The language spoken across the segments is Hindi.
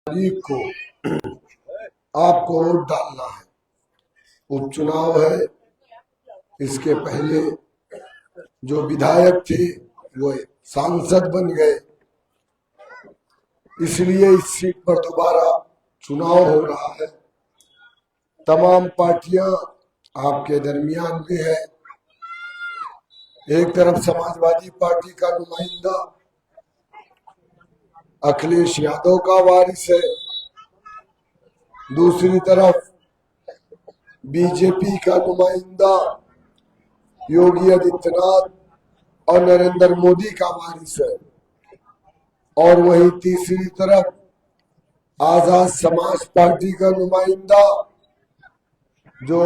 तारीख को आपको वोट डालना है। उपचुनाव है। इसके पहले जो विधायक थे वो सांसद बन गए, इसलिए इस सीट पर दोबारा चुनाव हो रहा है। तमाम पार्टियां आपके दरमियान में है। एक तरफ समाजवादी पार्टी का नुमाइंदा अखिलेश यादव का वारिस है, दूसरी तरफ बीजेपी का नुमाइंदा योगी आदित्यनाथ और नरेंद्र मोदी का वारिस है, और वही तीसरी तरफ आजाद समाज पार्टी का नुमाइंदा जो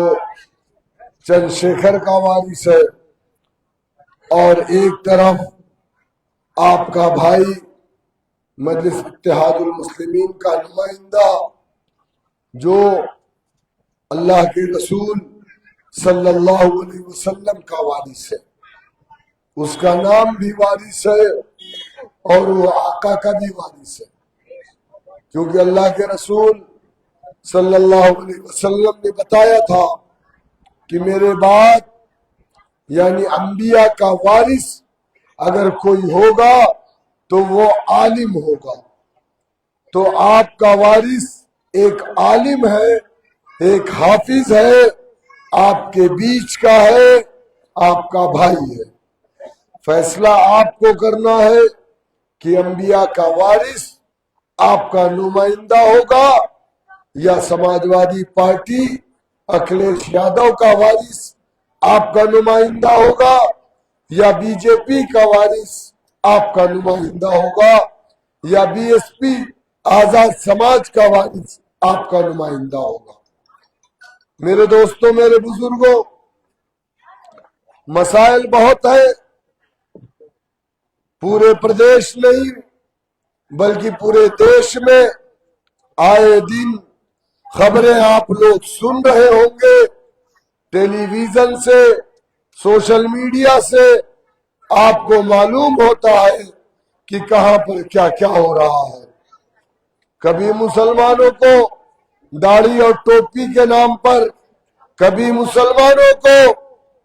चंद्रशेखर का वारिस है, और एक तरफ आपका भाई मजलिस इत्तेहादुल मुस्लिमीन का नुमाइंदा जो अल्लाह के रसूल सल्लल्लाहु अलैहि वसल्लम का वारिस है। उसका नाम भी वारिस है और वो आका का भी वारिस है, क्योंकि अल्लाह के रसूल सल्लल्लाहु अलैहि वसल्लम ने बताया था कि मेरे बाद यानी अंबिया का वारिस अगर कोई होगा तो वो आलिम होगा। तो आपका वारिस एक आलिम है, एक हाफिज है, आपके बीच का है, आपका भाई है। फैसला आपको करना है कि अंबिया का वारिस आपका नुमाइंदा होगा या समाजवादी पार्टी अखिलेश यादव का वारिस आपका नुमाइंदा होगा या बीजेपी का वारिस आपका नुमाइंदा होगा या बीएसपी आजाद समाज का वारिस आपका नुमाइंदा होगा। मेरे दोस्तों, मेरे बुजुर्गों, मसाइल बहुत है। पूरे प्रदेश नहीं बल्कि पूरे देश में आए दिन खबरें आप लोग सुन रहे होंगे। टेलीविजन से, सोशल मीडिया से आपको मालूम होता है कि कहां पर क्या क्या हो रहा है। कभी मुसलमानों को दाढ़ी और टोपी के नाम पर, कभी मुसलमानों को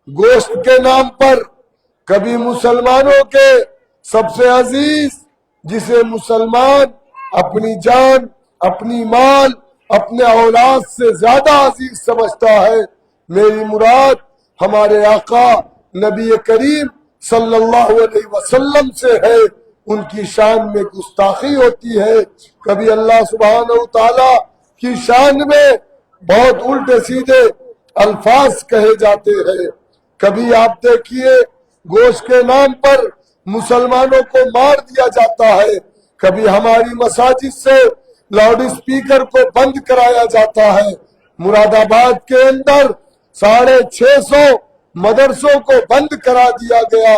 गोश्त के नाम पर, कभी मुसलमानों के सबसे अजीज जिसे मुसलमान अपनी जान, अपनी माल, अपने औलाद से ज्यादा अजीज समझता है, मेरी मुराद हमारे आका नबी करीम सल्लल्लाहु अलैहि वसल्लम से है। उनकी शान में गुस्ताखी होती है। कभी अल्लाह सुब्हानहू तआला की शान में बहुत उल्टे सीधे अल्फाज कहे जाते हैं। कभी आप देखिए गोश्त के नाम पर मुसलमानों को मार दिया जाता है। कभी हमारी मसाजिद से लाउड स्पीकर को बंद कराया जाता है। मुरादाबाद के अंदर 650 मदरसों को बंद करा दिया गया।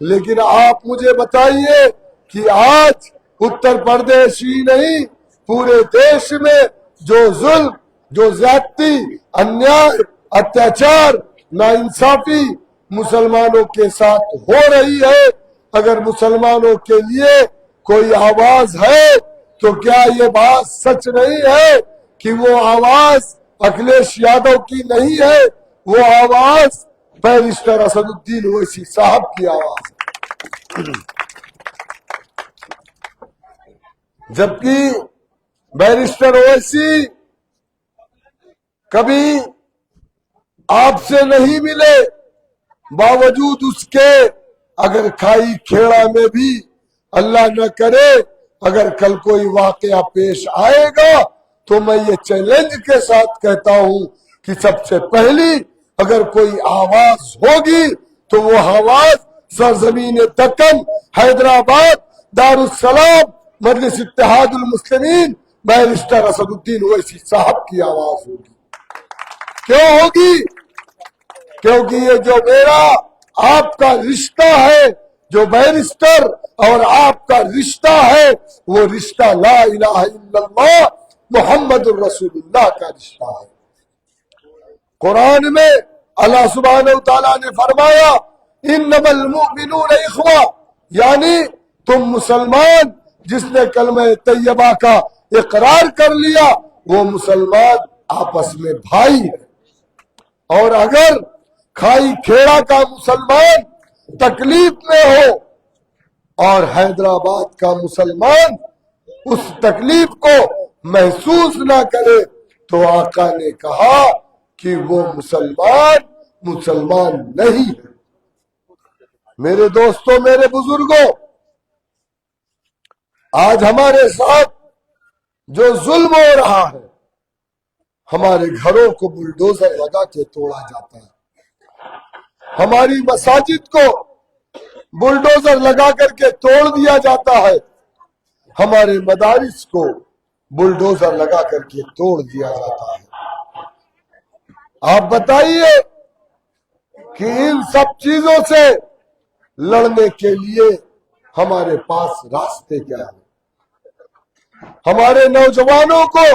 लेकिन आप मुझे बताइए कि आज उत्तर प्रदेश ही नहीं पूरे देश में जो जुल्म, जो ज्यादती, अन्याय, अत्याचार, नाइंसाफी मुसलमानों के साथ हो रही है, अगर मुसलमानों के लिए कोई आवाज है तो क्या ये बात सच नहीं है कि वो आवाज अखिलेश यादव की नहीं है, वो आवाज बैरिस्टर असदुद्दीन ओवैसी साहब की आवाज है। जबकि बैरिस्टर ओवैसी कभी आपसे नहीं मिले, बावजूद उसके अगर खाई खेड़ा में भी अल्लाह न करे अगर कल कोई वाकया पेश आएगा तो मैं ये चैलेंज के साथ कहता हूं कि सबसे पहली अगर कोई आवाज होगी तो वो आवाज सरजमीन दक्कन, हैदराबाद, दारुस्सलाम, मजलिस इत्तेहादुल मुस्लिमीन बैरिस्टर असदुद्दीन ओवैसी साहब की आवाज होगी। क्यों होगी? क्योंकि ये जो मेरा आपका रिश्ता है, जो बैरिस्टर और आपका रिश्ता है, वो रिश्ता ला इलाहा इल्लल्लाह मुहम्मदुर रसूलुल्लाह का रिश्ता है। कुरान में अल्लाह सुब्हानहू तआला ने फरमाया इन्नमल मुमिनून इख्वा, यानी तुम मुसलमान जिसने कलमा तैयबा का इकरार कर लिया वो मुसलमान आपस में भाई है। और अगर खाई खेड़ा का मुसलमान तकलीफ में हो और हैदराबाद का मुसलमान उस तकलीफ को महसूस ना करे तो आका ने कहा कि वो मुसलमान मुसलमान नहीं है। मेरे दोस्तों, मेरे बुजुर्गों, आज हमारे साथ जो जुल्म हो रहा है, हमारे घरों को बुलडोजर लगा के तोड़ा जाता है, हमारी मसाजिद को बुलडोजर लगा करके तोड़ दिया जाता है, हमारे मदारिस को बुलडोजर लगा करके तोड़ दिया जाता है। आप बताइए कि इन सब चीजों से लड़ने के लिए हमारे पास रास्ते क्या है? हमारे नौजवानों को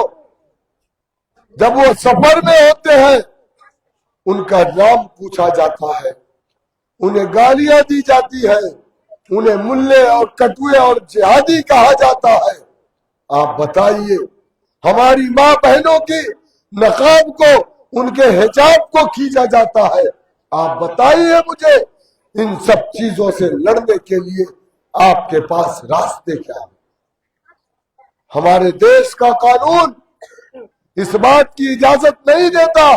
जब वो सफर में होते हैं उनका नाम पूछा जाता है, उन्हें गालियां दी जाती है, उन्हें मुल्ले और कटुए और जिहादी कहा जाता है। आप बताइए, हमारी माँ बहनों की नकाब को, उनके हिजाब को खींचा जाता है। आप बताइए मुझे, इन सब चीजों से लड़ने के लिए आपके पास रास्ते क्या है? हमारे देश का कानून इस बात की इजाजत नहीं देता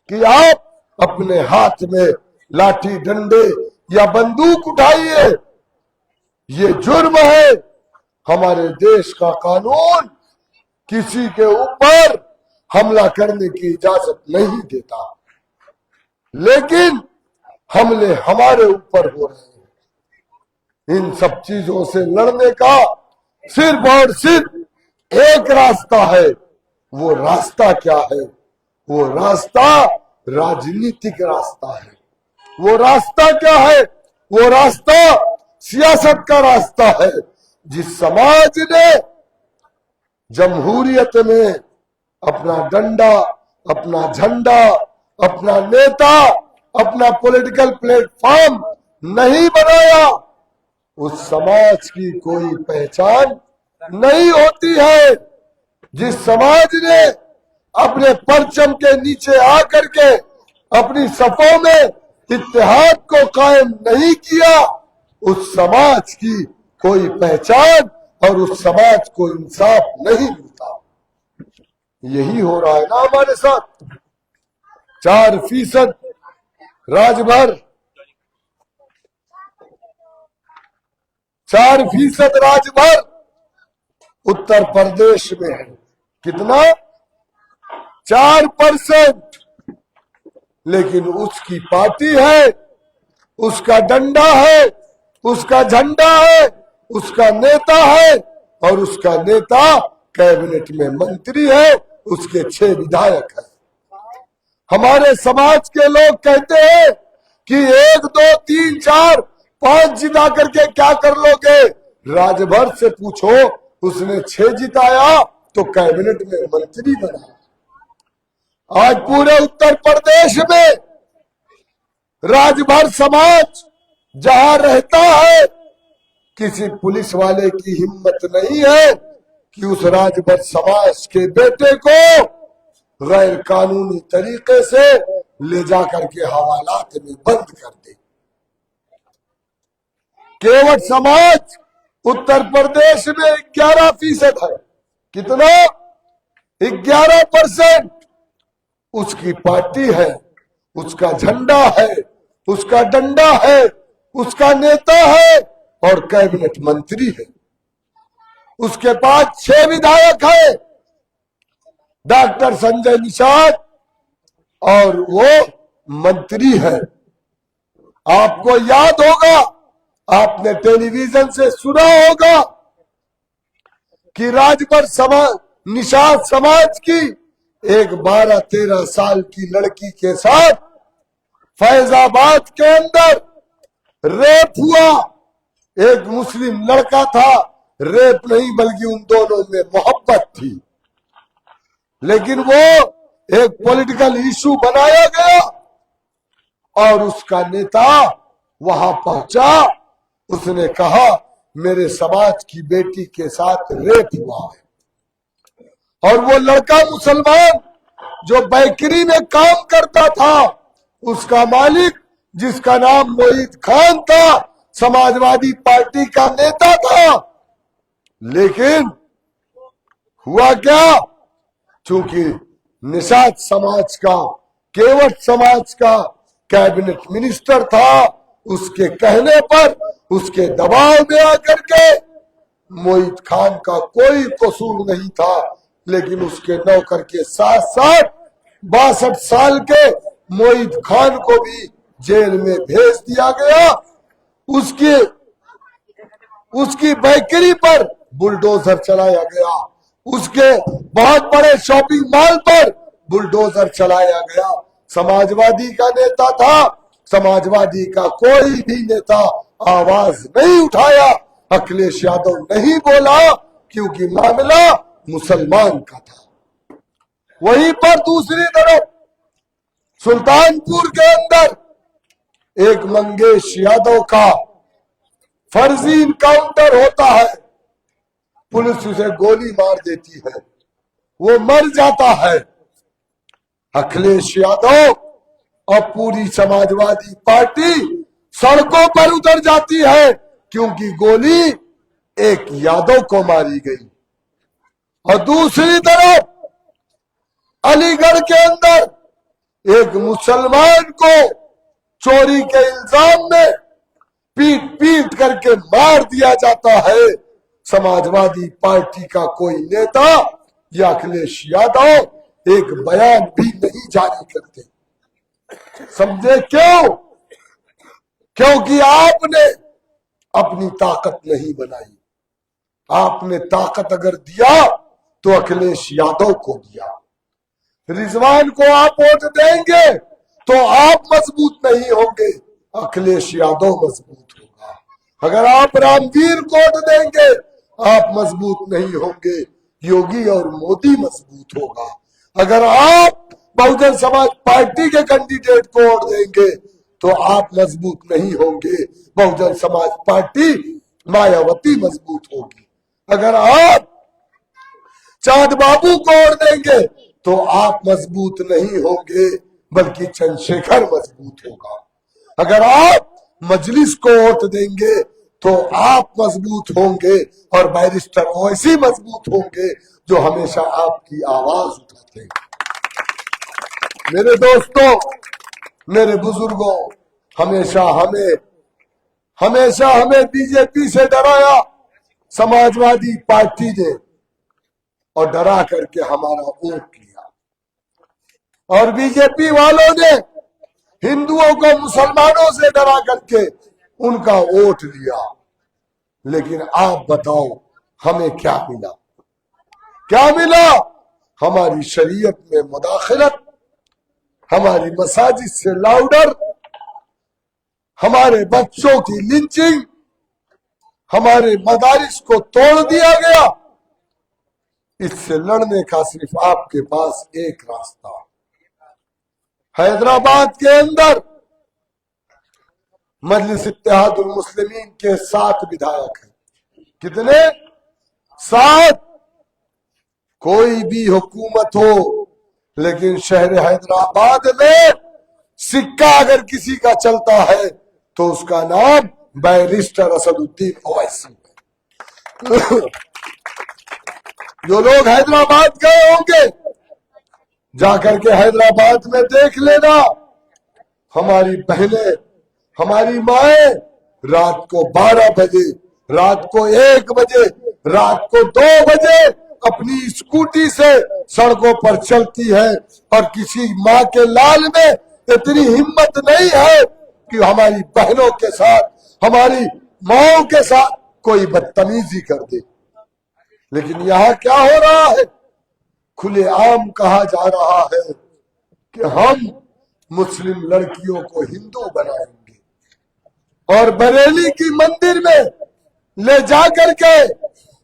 कि आप अपने हाथ में लाठी डंडे या बंदूक उठाइए, ये जुर्म है। हमारे देश का कानून किसी के ऊपर हमला करने की इजाजत नहीं देता, लेकिन हमले हमारे ऊपर हो रहे हैं। इन सब चीजों से लड़ने का सिर्फ और सिर्फ एक रास्ता है। वो रास्ता क्या है? वो रास्ता राजनीतिक रास्ता है। वो रास्ता क्या है? वो रास्ता सियासत का रास्ता है। जिस समाज ने जमहूरियत में अपना डंडा, अपना झंडा, अपना नेता, अपना पॉलिटिकल प्लेटफॉर्म नहीं बनाया, उस समाज की कोई पहचान नहीं होती है। जिस समाज ने अपने परचम के नीचे आकर के अपनी सफों में इत्तेहाद को कायम नहीं किया, उस समाज की कोई पहचान और उस समाज को इंसाफ नहीं मिलता। यही हो रहा है ना हमारे साथ। 4% राजभर 4% राजभर उत्तर प्रदेश में है। कितना? 4%। लेकिन उसकी पार्टी है, उसका डंडा है, उसका झंडा है, उसका नेता है, और उसका नेता कैबिनेट में मंत्री है, उसके 6 विधायक हैं। हमारे समाज के लोग कहते हैं कि 1, 2, 3, 4, 5 जिता करके क्या कर लोगे? राजभर से पूछो, उसने 6 जिताया तो कैबिनेट में मंत्री बना। आज पूरे उत्तर प्रदेश में राजभर समाज जहां रहता है, किसी पुलिस वाले की हिम्मत नहीं है कि उस राजभर समाज के बेटे को गैर कानूनी तरीके से ले जाकर के हवालात में बंद कर दे। केवट समाज उत्तर प्रदेश में 11% है। कितना? 11%। उसकी पार्टी है, उसका झंडा है, उसका डंडा है, उसका नेता है और कैबिनेट मंत्री है। उसके पास 6 विधायक है, डॉक्टर संजय निषाद, और वो मंत्री है। आपको याद होगा, आपने टेलीविजन से सुना होगा कि राजभर समाज, निषाद समाज की एक 12-13 साल की लड़की के साथ फैजाबाद के अंदर रेप हुआ। एक मुस्लिम लड़का था, रेप नहीं बल्कि उन दोनों में मोहब्बत थी, लेकिन वो एक पॉलिटिकल इशू बनाया गया और उसका नेता वहां पहुंचा। उसने कहा मेरे समाज की बेटी के साथ रेप हुआ है। और वो लड़का मुसलमान जो बेकरी में काम करता था, उसका मालिक जिसका नाम मोहित खान था, समाजवादी पार्टी का नेता था। लेकिन हुआ क्या, चूंकि निषाद समाज का, केवट समाज का कैबिनेट मिनिस्टर था, उसके कहने पर, उसके दबाव में आकर के मोहित खान का कोई कसूर नहीं था, लेकिन उसके नौकर के साथ साथ 62 साल के मोहित खान को भी जेल में भेज दिया गया। उसकी बेकरी पर बुलडोजर चलाया गया, उसके बहुत बड़े शॉपिंग मॉल पर बुलडोजर चलाया गया। समाजवादी का नेता था, समाजवादी का कोई भी नेता आवाज नहीं उठाया, अखिलेश यादव नहीं बोला, क्योंकि मामला मुसलमान का था। वहीं पर दूसरी तरफ सुल्तानपुर के अंदर एक मंगेश यादव का फर्जी इनकाउंटर होता है, पुलिस उसे गोली मार देती है, वो मर जाता है। अखिलेश यादव और पूरी समाजवादी पार्टी सड़कों पर उतर जाती है, क्योंकि गोली एक यादव को मारी गई। और दूसरी तरफ अलीगढ़ के अंदर एक मुसलमान को चोरी के इल्जाम में पीट पीट करके मार दिया जाता है। समाजवादी पार्टी का कोई नेता या अखिलेश यादव एक बयान भी नहीं जारी करते। समझे क्यों? क्योंकि आपने अपनी ताकत नहीं बनाई। आपने ताकत अगर दिया तो अखिलेश यादव को दिया। रिजवान को आप वोट देंगे तो आप मजबूत नहीं होंगे, अखिलेश यादव मजबूत होगा। अगर आप रामवीर को वोट देंगे आप मजबूत नहीं होंगे, योगी और मोदी मजबूत होगा। अगर आप बहुजन समाज पार्टी के कैंडिडेट को वोट देंगे तो आप मजबूत नहीं होंगे, बहुजन समाज पार्टी मायावती मजबूत होगी। अगर आप चांद बाबू को वोट देंगे तो आप मजबूत नहीं होंगे, बल्कि चंद्रशेखर मजबूत होगा। अगर आप मजलिस को वोट देंगे तो आप मजबूत होंगे और बैरिस्टर ओवैसी मजबूत होंगे, जो हमेशा आपकी आवाज उठाते हैं। मेरे दोस्तों, मेरे बुजुर्गों, हमेशा हमें बीजेपी से डराया समाजवादी पार्टी ने, और डरा करके हमारा वोट लिया। और बीजेपी वालों ने हिंदुओं को मुसलमानों से डरा करके उनका वोट लिया। लेकिन आप बताओ हमें क्या मिला? क्या मिला? हमारी शरीयत में मुदाखलत, हमारी मसाजिद से लाउडर, हमारे बच्चों की लिंचिंग, हमारे मदारिस को तोड़ दिया गया। इससे लड़ने का सिर्फ आपके पास एक रास्ता। हैदराबाद के अंदर मजलिस इत्तेहादुल मुस्लिमीन के 7 विधायक हैं। कितने? 7। कोई भी हुकूमत हो, लेकिन शहर हैदराबाद में सिक्का अगर किसी का चलता है तो उसका नाम बैरिस्टर असदुद्दीन ओवैसी है। जो लोग हैदराबाद गए होंगे, जाकर के हैदराबाद में देख लेना, हमारी बहनें, हमारी माएं रात को 12 बजे, रात को 1 बजे, रात को 2 बजे अपनी स्कूटी से सड़कों पर चलती है, और किसी माँ के लाल में इतनी हिम्मत नहीं है कि हमारी बहनों के साथ, हमारी माओं के साथ कोई बदतमीजी कर दे। लेकिन यहाँ क्या हो रहा है? खुलेआम कहा जा रहा है कि हम मुस्लिम लड़कियों को हिंदू बनाएंगे, और बरेली की मंदिर में ले जा करके,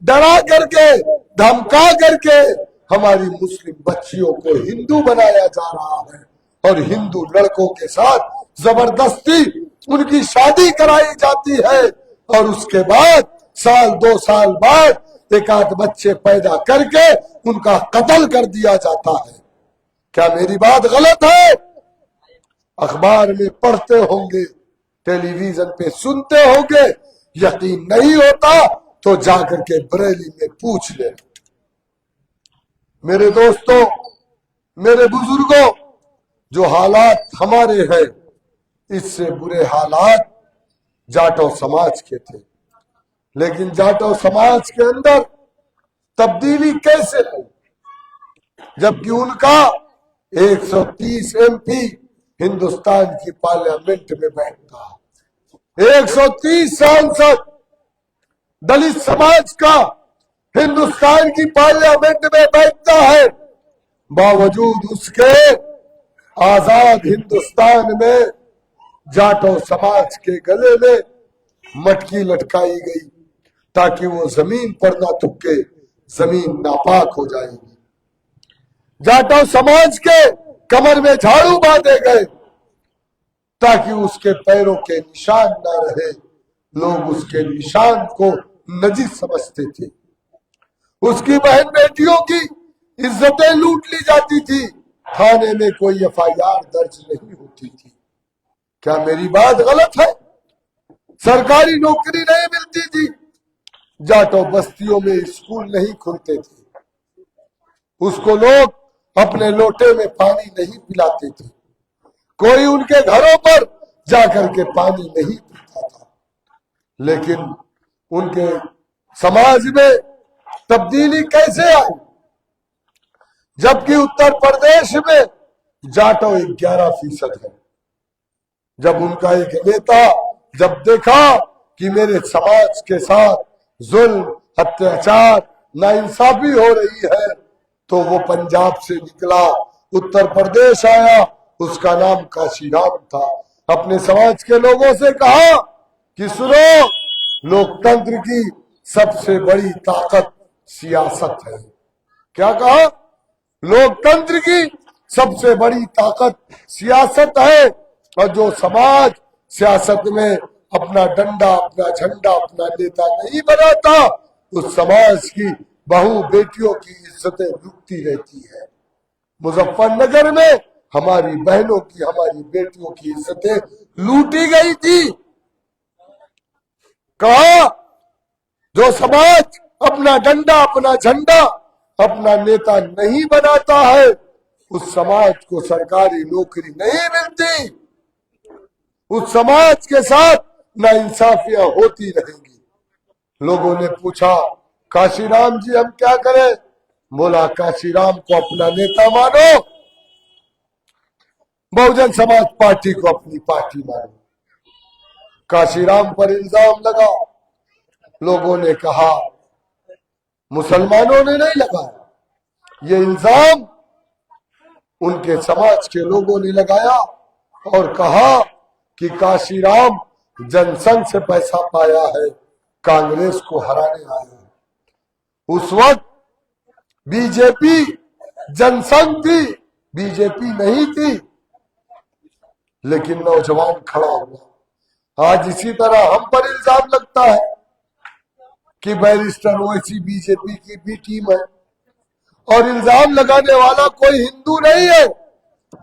डरा करके, धमका करके हमारी मुस्लिम बच्चियों को हिंदू बनाया जा रहा है, और हिंदू लड़कों के साथ जबरदस्ती उनकी शादी कराई जाती है। और उसके बाद 1-2 साल बाद एक आध बच्चे पैदा करके उनका कत्ल कर दिया जाता है। क्या मेरी बात गलत है? अखबार में पढ़ते होंगे, टेलीविजन पे सुनते होंगे, यकीन नहीं होता तो जाकर के बरेली में पूछ ले। मेरे दोस्तों, मेरे बुजुर्गों, जो हालात हमारे हैं इससे बुरे हालात जाटो समाज के थे। लेकिन जाटो समाज के अंदर तब्दीली कैसे आई, जबकि उनका 130 एमपी हिंदुस्तान की पार्लियामेंट में बैठता है, 130 सांसद दलित समाज का हिंदुस्तान की पार्लियामेंट में बैठता है। बावजूद उसके आजाद हिंदुस्तान में जाटो समाज के गले में मटकी लटकाई गई ताकि वो जमीन पर ना थुके, जमीन नापाक हो जाएगी। जाटो समाज के कमर में झाड़ू बांधे गए ताकि उसके पैरों के निशान ना रहे। लोग उसके निशान को नजीस समझते थे। उसकी बहन बेटियों की इज्जतें लूट ली जाती थी, थाने में कोई एफआईआर दर्ज नहीं होती थी। क्या मेरी बात गलत है? सरकारी नौकरी नहीं मिलती थी, जाटो बस्तियों में स्कूल नहीं खुलते थे, उसको लोग अपने लोटे में पानी नहीं पिलाते थे, कोई उनके घरों पर जाकर के पानी नहीं पीता था। लेकिन उनके समाज में तब्दीली कैसे आई, जबकि उत्तर प्रदेश में जाटो 11% है। जब उनका एक नेता जब देखा कि मेरे समाज के साथ जुल्म, अत्याचार, नाइंसाफी हो रही है, तो वो पंजाब से निकला, उत्तर प्रदेश आया, उसका नाम काशीराम था। अपने समाज के लोगों से कहा कि सुनो, लोकतंत्र की सबसे बड़ी ताकत सियासत है। क्या कहा? लोकतंत्र की सबसे बड़ी ताकत सियासत है, और जो समाज सियासत में अपना डंडा, अपना झंडा, अपना नेता नहीं बनाता, उस समाज की बहू बेटियों की इज्जतें लुटती रहती है। मुजफ्फरनगर में हमारी बहनों की, हमारी बेटियों की इज्जतें लूटी गई थी। कहा, जो समाज अपना डंडा, अपना झंडा, अपना नेता नहीं बनाता है, उस समाज को सरकारी नौकरी नहीं मिलती, उस समाज के साथ नाइंसाफियां होती रहेंगी। लोगों ने पूछा, काशीराम जी हम क्या करें? बोला, काशीराम को अपना नेता मानो, बहुजन समाज पार्टी को अपनी पार्टी मानो। काशीराम पर इल्जाम लगा, लोगों ने कहा, मुसलमानों ने नहीं लगाया, ये इल्जाम उनके समाज के लोगों ने लगाया और कहा कि काशीराम जनसंघ से पैसा पाया है, कांग्रेस को हराने आया है। उस वक्त बीजेपी जनसंघ थी, बीजेपी नहीं थी, लेकिन नौजवान खड़ा हुआ। आज इसी तरह हम पर इल्जाम लगता है कि बैरिस्टर ओवैसी बीजेपी की भी टीम है, और इल्जाम लगाने वाला कोई हिंदू नहीं है,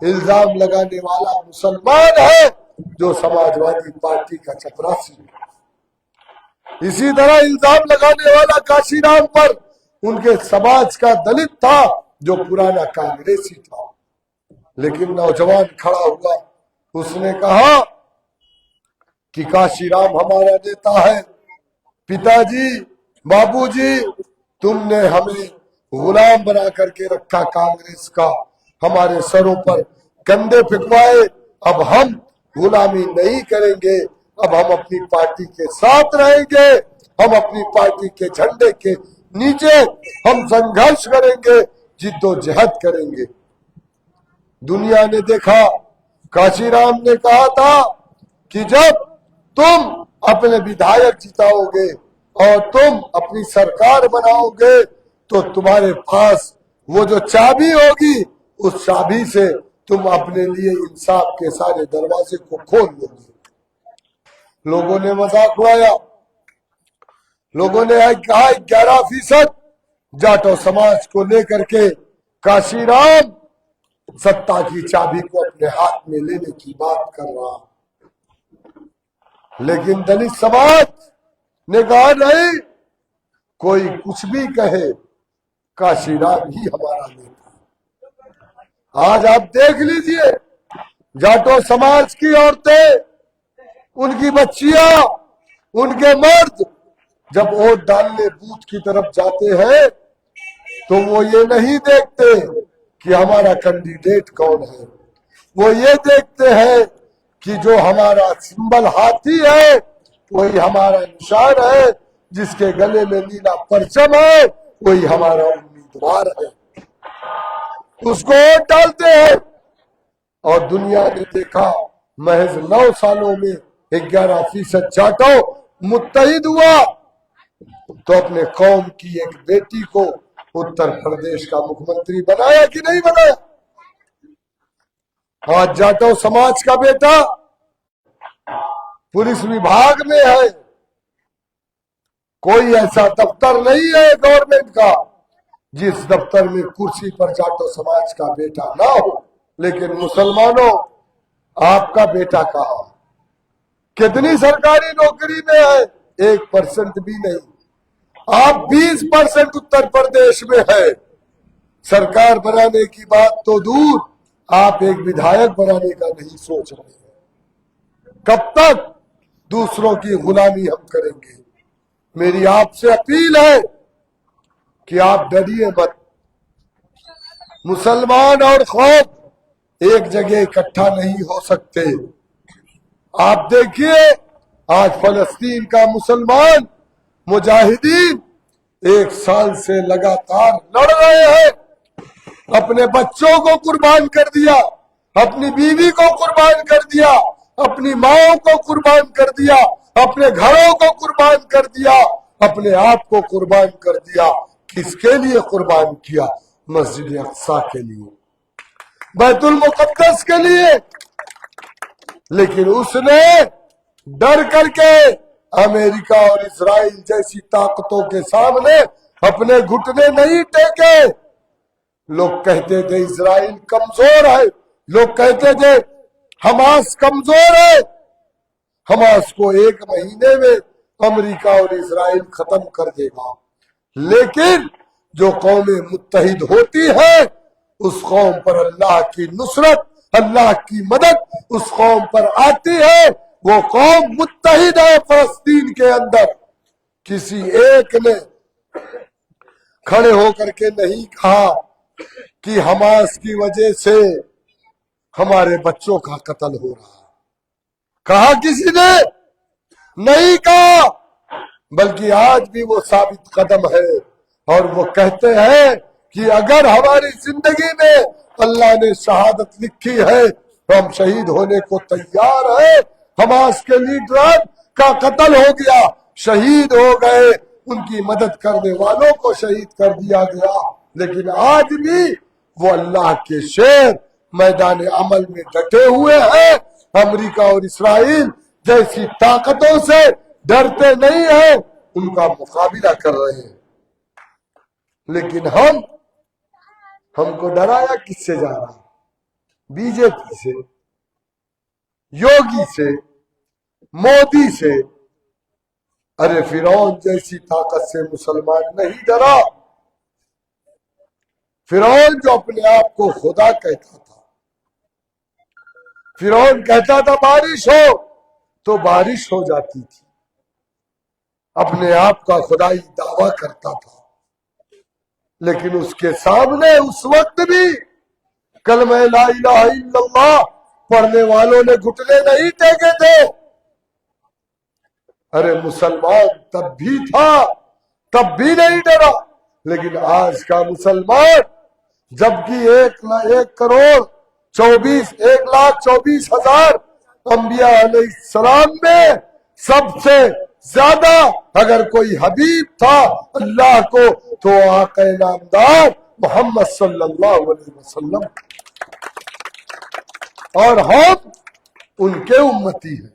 इल्जाम लगाने वाला मुसलमान है जो समाजवादी पार्टी का चपरासी है। इसी तरह इल्जाम लगाने वाला काशीराम पर उनके समाज का दलित था जो पुराना कांग्रेसी था। लेकिन नौजवान खड़ा हुआ, उसने कहा कि काशीराम हमारा नेता है, पिताजी, बाबूजी, तुमने हमें गुलाम बना करके रखा कांग्रेस का, हमारे सरों पर कंधे फिकवाए, अब हम गुलामी नहीं करेंगे, अब हम अपनी पार्टी के साथ रहेंगे, हम अपनी पार्टी के झंडे के नीचे हम संघर्ष करेंगे, जिद्दोजहद करेंगे। दुनिया ने देखा, काशीराम ने कहा था कि जब तुम अपने विधायक जिताओगे और तुम अपनी सरकार बनाओगे तो तुम्हारे पास वो जो चाबी होगी, उस चाबी से तुम अपने लिए इंसाफ के सारे दरवाजे को खोल लोगे। लोगों ने मजाक उड़ाया, लोगों ने कहा 11% जाटो समाज को लेकर के काशीराम सत्ता की चाबी को अपने हाथ में लेने की बात कर रहा, लेकिन दलित समाज ने कहा नहीं, कोई कुछ भी कहे, काशीराम ही हमारा नेता। आज आप देख लीजिए, जाटो समाज की औरतें, उनकी बच्चियां, उनके मर्द जब वोट डालने बूथ की तरफ जाते हैं तो वो ये नहीं देखते कि हमारा कैंडिडेट कौन है, वो ये देखते हैं कि जो हमारा सिंबल हाथी है वही हमारा निशान है, जिसके गले में नीला परचम है वही हमारा उम्मीदवार है, उसको वोट डालते हैं। और दुनिया ने देखा, महज 9 सालों में 11% जाटो मुत्तहिद हुआ तो अपने कौम की एक बेटी को उत्तर प्रदेश का मुख्यमंत्री बनाया कि नहीं बनाया। आज जाटो समाज का बेटा पुलिस विभाग में है, कोई ऐसा दफ्तर नहीं है गवर्नमेंट का जिस दफ्तर में कुर्सी पर जाटो समाज का बेटा ना हो। लेकिन मुसलमानों, आपका बेटा कहां? कितनी सरकारी नौकरी में है? 1% भी नहीं। आप 20% उत्तर प्रदेश में है, सरकार बनाने की बात तो दूर, आप एक विधायक बनाने का नहीं सोच रहे हैं। कब तक दूसरों की गुलामी हम करेंगे? मेरी आपसे अपील है कि आप डरिए मत। मुसलमान और खौफ एक जगह इकट्ठा नहीं हो सकते। आप देखिए, आज फलस्तीन का मुसलमान मुजाहिदीन 1 साल से लगातार लड़ रहे हैं, अपने बच्चों को कुर्बान कर दिया, अपनी बीवी को कुर्बान कर दिया, अपनी माओं को कुर्बान कर दिया, अपने घरों को कुर्बान कर दिया, अपने आप को कुर्बान कर दिया। किसके लिए कुर्बान किया? मस्जिद अक्सा के लिए, बैतुल मुकद्दस के लिए। लेकिन उसने डर करके अमेरिका और इजराइल जैसी ताकतों के सामने अपने घुटने नहीं टेके। लोग कहते थे इजराइल कमजोर है, लोग कहते थे हमास कमजोर है, हमास को 1 महीने में अमेरिका और इजराइल खत्म कर देगा। लेकिन जो कौमें मुत्तहिद होती है, उस कौम पर अल्लाह की नुसरत, अल्लाह की मदद उस कौम पर आती है। वो कौम मुत्तहिद है फलस्तीन के अंदर। किसी एक ने खड़े होकर के नहीं कहा कि हमास की वजह से हमारे बच्चों का कत्ल हो रहा है, कहा किसी ने नहीं कहा। बल्कि आज भी वो साबित कदम है और वो कहते हैं कि अगर हमारी जिंदगी में अल्लाह ने शहादत लिखी है तो हम शहीद होने को तैयार है। हमास के लीडर का कत्ल हो गया, शहीद हो गए, उनकी मदद करने वालों को शहीद कर दिया गया, लेकिन आज भी वो अल्लाह के शेर मैदान अमल में डटे हुए हैं। अमेरिका और इस्राइल जैसी ताकतों से डरते नहीं हैं, उनका मुकाबला कर रहे हैं। लेकिन हमको डराया किससे जा रहा? बीजेपी से, योगी से, मोदी से। अरे फिरौन जैसी ताकत से मुसलमान नहीं डरा। फिरौन जो अपने आप को खुदा कहता था, फिरौन कहता था बारिश हो तो बारिश हो जाती थी, अपने आप का खुदाई दावा करता था। लेकिन उसके सामने उस वक्त भी कलमा ला इलाहा इल्लल्लाह पढ़ने वालों ने घुटने नहीं टेके थे। अरे मुसलमान तब भी था, तब भी नहीं डरा। लेकिन आज का मुसलमान, जबकि 1,24,000 अंबिया अलैहिस्सलाम में सबसे ज्यादा अगर कोई हबीब था अल्लाह को तो आका नामदार मोहम्मद सल्लल्लाहु अलैहि वसल्लम, और हम उनके उम्मती हैं।